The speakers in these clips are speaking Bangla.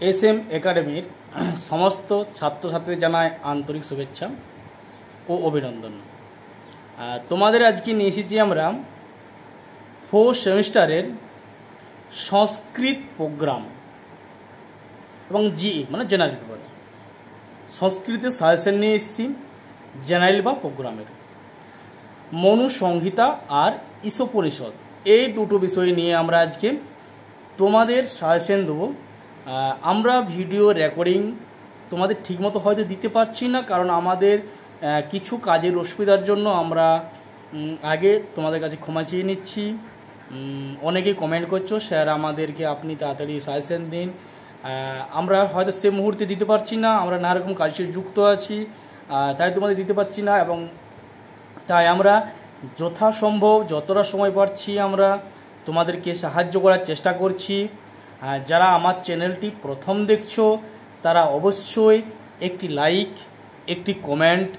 এসএম একাডেমির সমস্ত ছাত্রছাত্রীদের জানায় আন্তরিক শুভেচ্ছা ও অভিনন্দন। তোমাদের আজকে নিয়ে এসেছি আমরা 4th সেমিস্টারের সংস্কৃত প্রোগ্রাম এবং জিই মানে জেনারেল পেপার। সংস্কৃতের সাজেশন নিয়ে এসেছি জেনারেল বা প্রোগ্রামের। মনু সংহিতা আর ঈশোপনিষদ এই দুটো বিষয় নিয়ে আমরা আজকে তোমাদের সাজেশন দেবো। আমরা ভিডিও রেকর্ডিং তোমাদের ঠিকমতো হয়তো দিতে পারছি না, কারণ আমাদের কিছু কাজের অসুবিধার জন্য আমরা আগে তোমাদের কাছে ক্ষমা চেয়ে নিচ্ছি। অনেকেই কমেন্ট করছো, স্যার আমাদেরকে আপনি তাড়াতাড়ি সাজেশন দিন। আমরা হয়তো সে মুহূর্তে দিতে পারছি না, আমরা নানা রকম কাজে যুক্ত আছি, তাই তোমাদের দিতে পারছি না। এবং তাই আমরা যথাসম্ভব যতটা সময় পাচ্ছি আমরা তোমাদেরকে সাহায্য করার চেষ্টা করছি। যারা আমার চ্যানেলটি প্রথম দেখছো তারা অবশ্যই একটি লাইক, একটি কমেন্ট,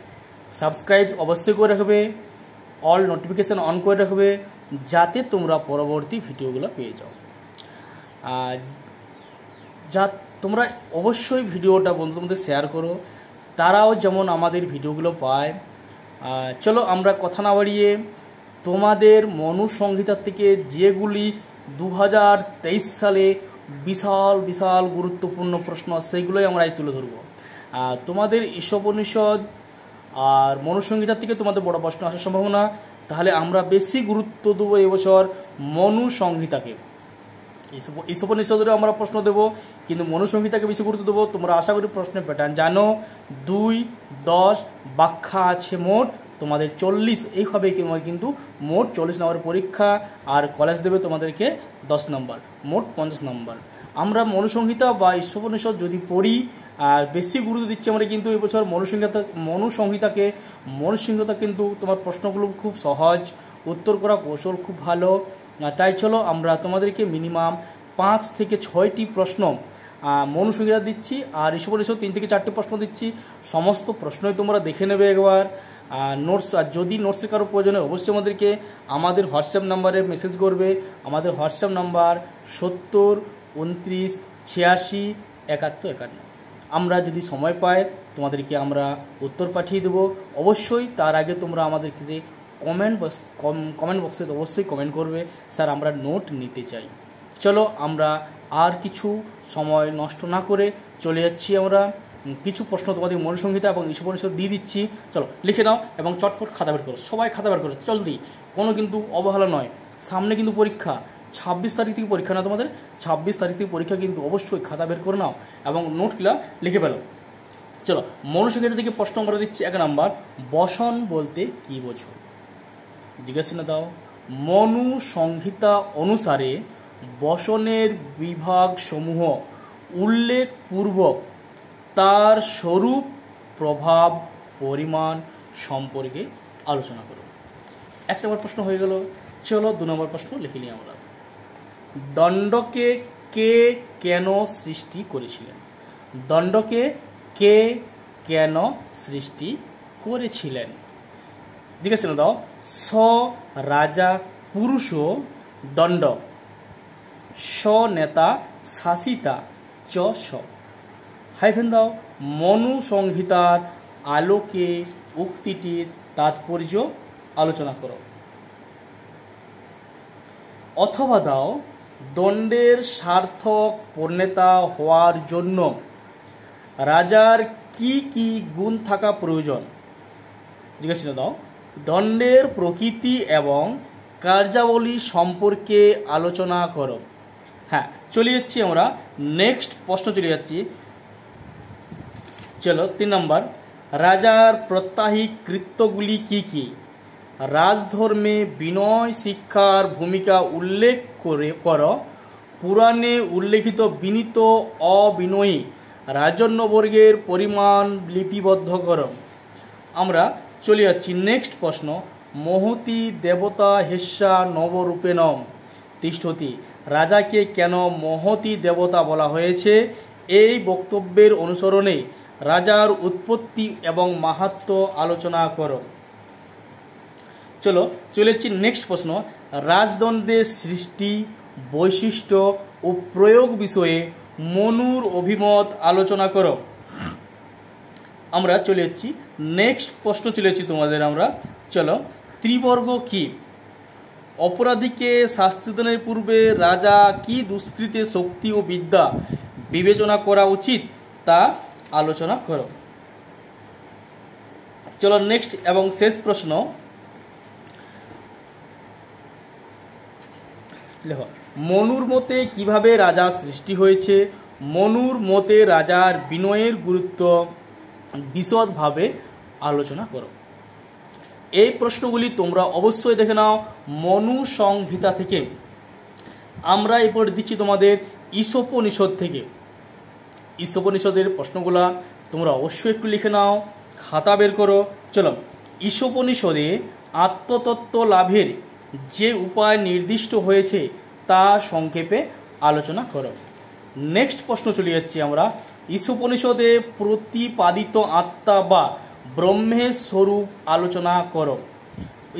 সাবস্ক্রাইব অবশ্যই করে রাখবে, অল নোটিফিকেশান অন করে রাখবে, যাতে তোমরা পরবর্তী ভিডিওগুলো পেয়ে যাও। যা তোমরা অবশ্যই ভিডিওটা বন্ধুদের মধ্যে শেয়ার করো, তারাও যেমন আমাদের ভিডিওগুলো পায়। চলো আমরা কথা না বাড়িয়ে তোমাদের মনু সংহিতা থেকে যেগুলি 2023 সালে বিশাল বিশাল গুরুত্বপূর্ণ প্রশ্ন সেইগুলোই আমরা আজ তুলে ধরবো। তোমাদের ঈশোপনিষদ আর মনু সংহিতা থেকে তোমাদের বড় প্রশ্ন আসার সম্ভাবনা, তাহলে আমরা বেশি গুরুত্ব দেবো এবছর মনু সংহিতাকে। ঈশোপনিষদেরও আমরা প্রশ্ন দেবো, কিন্তু মনু সংহিতাকে বেশি গুরুত্ব দেবো। তোমরা আশা করি প্রশ্নের প্যাটার্ন জানো। 2, 10 ব্যাখ্যা আছে মোট তোমাদের 40, এইভাবে কিন্তু মোট 40 নম্বরের পরীক্ষা, আর কলেজ দেবে তোমাদেরকে 10 নম্বর, মোট 50 নম্বর। আমরা মনু সংহিতা বা ঈশোপনিষদ যদি পড়ি বেশি গুরুত্ব দিচ্ছি আমরা, কিন্তু এবছর মনু সংহিতা কিন্তু তোমার প্রশ্নগুলো খুব সহজ, উত্তর করা কৌশল খুব ভালো। তাই চলো আমরা তোমাদেরকে মিনিমাম 5 থেকে 6টি প্রশ্ন মনু সংহিতা দিচ্ছি, আর ঈশোপনিষদ 3 থেকে 4টি প্রশ্ন দিচ্ছি। সমস্ত প্রশ্নই তোমরা দেখে নেবে একবার। নোটস, আর যদি নোটসের কারো প্রয়োজনে অবশ্যই আমাদেরকে আমাদের হোয়াটসঅ্যাপ নাম্বারে মেসেজ করবে। আমাদের হোয়াটসঅ্যাপ নাম্বার 70 29 86 71 51। আমরা যদি সময় পাই তোমাদেরকে আমরা উত্তর পাঠিয়ে দেবো। অবশ্যই তার আগে তোমরা আমাদেরকে যে কমেন্ট বক্সে অবশ্যই কমেন্ট করবে, স্যার আমরা নোট নিতে চাই। চলো আমরা আর কিছু সময় নষ্ট না করে চলে যাচ্ছি। আমরা কিছু প্রশ্ন তোমাদের মনু সংহিতা এবং ঈশোপনিষদ দিয়ে দিচ্ছি। চলো লিখে নাও এবং চটপট খাতা বের করো, সবাই খাতা বের করো জলদি, কোনো কিন্তু অবহেলা নয়। সামনে কিন্তু পরীক্ষা 26 তারিখ থেকে পরীক্ষা, না তোমাদের 26 তারিখ থেকে পরীক্ষা, কিন্তু অবশ্যই খাতা বের করে নাও এবং নোটগুলা লিখে ফেলো। চলো মনু সংহিতা থেকে প্রশ্ন আমরা দিচ্ছি। 1 নম্বর, বসন বলতে কি বোঝো? জিজ্ঞাসা দাও। মনু সংহিতা অনুসারে বসনের বিভাগ সমূহ উল্লেখ পূর্বক তার স্বরূপ, প্রভাব, পরিমাণ সম্পর্কে আলোচনা করো। 1 নম্বর প্রশ্ন হয়ে গেল। চলো 2 নম্বর প্রশ্ন লিখে নিই আমরা। দণ্ডকে কে কেন সৃষ্টি করেছিলেন? দণ্ডকে কে কেন সৃষ্টি করেছিলেন? জিজ্ঞাসা দাও। স রাজা পুরুষ দণ্ড, স নেতা শাসিতা চ স। হাইফেন দাও। মনু সংহিতার আলোকে উক্তিটির তাৎপর্য আলোচনা করো। অথবা দাও, দণ্ডের সার্থক পরিণেতা হওয়ার জন্য রাজার কি কি গুণ থাকা প্রয়োজন? জিজ্ঞাসা দাও। দণ্ডের প্রকৃতি এবং কার্যাবলী সম্পর্কে আলোচনা করো। হ্যাঁ, চলে যাচ্ছি আমরা নেক্সট প্রশ্ন চলে যাচ্ছি। চলো 3 নম্বর, রাজার প্রত্যাহিক কৃত্যগুলি কি কি? রাজধর্মে বিনয় শিক্ষার ভূমিকা উল্লেখ করো। পুরাণে উল্লেখিত বিনীত অবিনয়ী রাজন্যবর্গের পরিমাণ লিপিবদ্ধ করো। আমরা চলে যাচ্ছি নেক্সট প্রশ্ন। মহতী দেবতা হেস্যা নবরূপেণম তিষ্ঠতি। রাজাকে কেন মহতী দেবতা বলা হয়েছে? এই বক্তব্যের অনুসরণে রাজার উৎপত্তি এবং মাহাত্ম্য আলোচনা করো। চলো চলে যাচ্ছি নেক্সট প্রশ্ন। রাজদণ্ডের সৃষ্টি, বৈশিষ্ট্য ও প্রয়োগ বিষয়ে মনুর অভিমত আলোচনা করো। আমরা চলে যাচ্ছি নেক্সট প্রশ্ন, চলে যাচ্ছি তোমাদের আমরা। চলো, ত্রিবর্গ কি? অপরাধীকে শাস্তিদানের পূর্বে রাজা কি দুষ্কৃতে শক্তি ও বিদ্যা বিবেচনা করা উচিত তা আলোচনা করো। চলো নেক্সট এবং শেষ প্রশ্ন, দেখো, মনুর মতে কিভাবে রাজা সৃষ্টি হয়েছে? মনুর মতে রাজার বিনয়ের গুরুত্ব বিশদভাবে আলোচনা করো। এই প্রশ্নগুলি তোমরা অবশ্যই দেখে নাও মনু সংহিতা থেকে। আমরা এরপর দিচ্ছি তোমাদের ঈশোপনিষদ থেকে। ঈশোপনিষদের প্রশ্নগুলা তোমরা অবশ্যই একটু লিখে নাও, খাতা বের করো। চলো, ঈশোপনিষদে আত্মতত্ত্ব লাভের যে উপায় নির্দিষ্ট হয়েছে তা সংক্ষেপে আলোচনা করো। নেক্সট প্রশ্ন চলে যাচ্ছি আমরা। ঈশোপনিষদে প্রতিপাদিত আত্মা বা ব্রহ্মের স্বরূপ আলোচনা করো।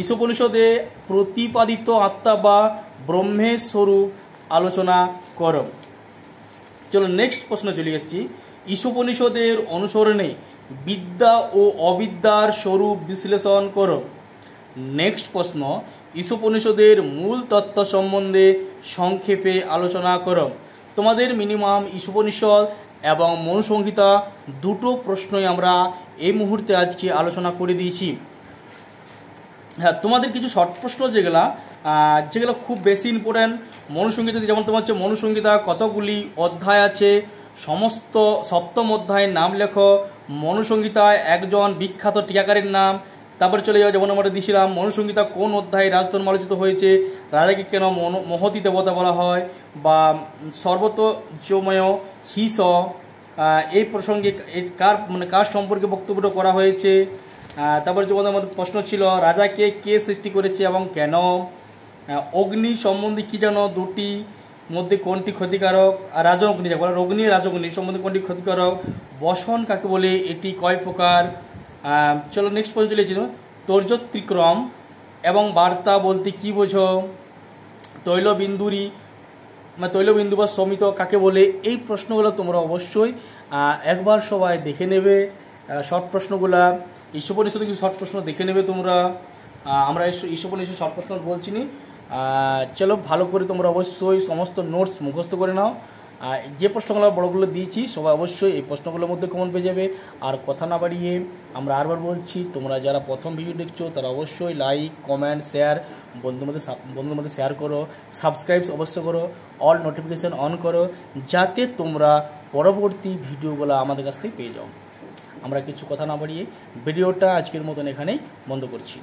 ঈশোপনিষদে প্রতিপাদিত আত্মা বা ব্রহ্মের স্বরূপ আলোচনা করো। চলো নেক্সট প্রশ্ন চলে যাচ্ছি। ঈশোপনিষদের অনুসরণে বিদ্যা ও অবিদ্যার স্বরূপ বিশ্লেষণ করো। নেক্সট প্রশ্ন, ঈশোপনিষদের মূল তত্ত্ব সম্বন্ধে সংক্ষেপে আলোচনা করো। তোমাদের মিনিমাম ঈশোপনিষদ এবং মনুসংহিতা দুটো প্রশ্নই আমরা এই মুহূর্তে আজকে আলোচনা করে দিয়েছি। হ্যাঁ, তোমাদের কিছু শর্ট প্রশ্ন যেগুলো খুব বেশি ইম্পর্টেন্ট। মনুসংহিতা যেমন তোমার হচ্ছে মনুসংহিতা কতগুলি অধ্যায় আছে, সমস্ত সপ্তম অধ্যায়ের নাম লেখো। মনুসংহিতায় একজন বিখ্যাত টিকাকারের নাম। তারপরে চলে যাও, যেমন আমরা দিয়েছিলাম মনুসংহিতা কোন অধ্যায়ে রাজধর্ম আলোচিত হয়েছে, রাজাকে কেন মহতী দেবতা বলা হয়, বা সর্বতোজময় হিস এই প্রসঙ্গে কার সম্পর্কে বক্তব্য করা হয়েছে। তারপরে যেমন আমাদের প্রশ্ন ছিল রাজাকে কে সৃষ্টি করেছে এবং কেন। অগ্নি সম্বন্ধে কি জানো, দুটি মধ্যে কোনটি ক্ষতিকারক। আর রাজঅগ্নি, যা বলে অগ্নি রাজঅগ্নি সম্বন্ধে কোনটি ক্ষতিকারক। বসন কাকে বলে, এটি কয় প্রকার। চলো নেক্সট পয়েন্ট চলেছিল তর্জত্রিক্রম এবং বার্তা বলতে কি বোঝো। তৈলবিন্দু বা সমিত কাকে বলে। এই প্রশ্নগুলো তোমরা অবশ্যই একবার সবাই দেখে নেবে। শর্ট প্রশ্নগুলা ঈশোপনিষদে কিছু শর্ট প্রশ্ন দেখে নেবে তোমরা। আমরা ঈশোপনিষদ শর্ট প্রশ্ন বলছি নি। চলো ভালো করে তোমরা অবশ্যই সমস্ত নোটস মুখস্থ করে নাও। যে প্রশ্নগুলো বড়গুলো দিয়েছি সবাই অবশ্যই এই প্রশ্নগুলোর মধ্যে কমন পেয়ে যাবে। আর কথা না বাড়িয়ে আমরা আরবার বলছি, তোমরা যারা প্রথম ভিডিও দেখছো তারা অবশ্যই লাইক, কমেন্ট, শেয়ার বন্ধুদের মধ্যে শেয়ার করো। সাবস্ক্রাইব অবশ্যই করো, অল নোটিফিকেশান অন করো, যাতে তোমরা পরবর্তী ভিডিওগুলো আমাদের কাছ থেকে পেয়ে যাও। আমরা কিছু কথা না বাড়িয়ে ভিডিওটা আজকের মতন এখানেই বন্ধ করছি।